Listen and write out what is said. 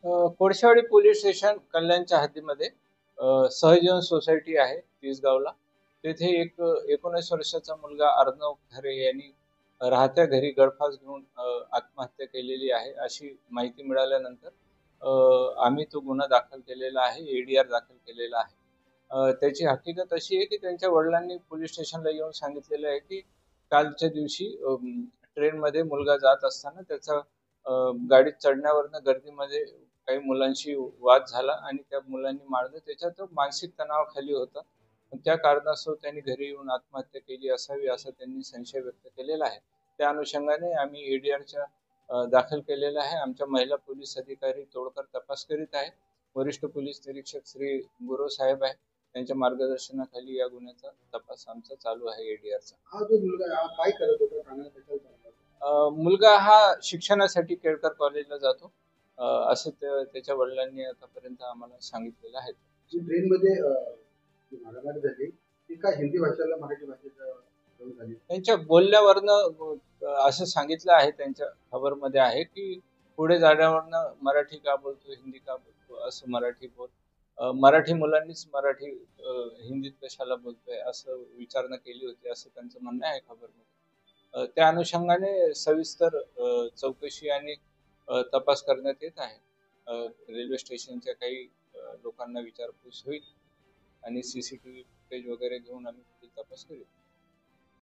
Kolshewadi police station कल्याणच्या हद्दीमध्ये सहजीवन society आहे तिसगावला. तेथे एक 19 वर्षाचा मुलगा अर्णव खरे यांनी राहत्या घरी गळफास घेऊन आत्महत्या केलेली आहे अशी माहिती मिळाल्यानंतर आम्ही तो गुन्हा दाखल केलेला आहे, एडीआर दाखल केलेला आहे. त्याची हकीकत अशी आहे की त्यांच्या वडिलांनी पोलीस स्टेशनला येऊन सांगितलेलं आहे की कालच्या दिवशी ट्रेनमध्ये मुलगा जात असताना त्याचा गाडीत चढण्यावरनं गर्दीमध्ये काही मुलांशी वाद झाला आणि त्या मुलांनी मारलं. त्याचा तो मानसिक तणावाखाली होता. त्या कारणास्तव त्यांनी घरी येऊन आत्महत्या केली असावी असा त्यांनी संशय व्यक्त केलेला आहे. त्या अनुषंगाने आम्ही एडीआरच्या दाखल केलेला आहे. आमच्या महिला पोलीस अधिकारी तोडकर तपास करीत आहेत. वरिष्ठ पोलीस निरीक्षक श्री गुरव साहेब आहे. त्यांच्या मार्गदर्शनाखाली या गुन्ह्याचा तपास आमचा चालू आहे एडीआरचा. हा जो मुलगा काय करत होता मुलगा हा शिक्षणासाठी केळकर कॉलेजला जातो असं त्याच्या वडिलांनी आतापर्यंत आम्हाला सांगितलेलं आहे. जी ट्रेनमध्ये मारामारी झाली ती काय हिंदी भाषेला मराठी भाषेत झाली? त्यांच्या बोलण्यावरनं असं सांगितलं आहे, त्यांच्या खबरमध्ये आहे की पुढे जाण्यावरनं मराठी का बोलतो, हिंदी का बोलतो, असं मराठी बोल, मराठी मुलांनीच मराठी हिंदीत कशाला बोलतोय असं विचारणा केली होती असं त्यांचं म्हणणं आहे खबरमध्ये. त्या अनुषंगाने सविस्तर चौकशी आणि तपास करण्यात येत आहे. रेल्वे स्टेशनच्या काही लोकांना विचारपूस होईल आणि सीसीटीव्ही फुटेज वगैरे घेऊन आम्ही तपास करू.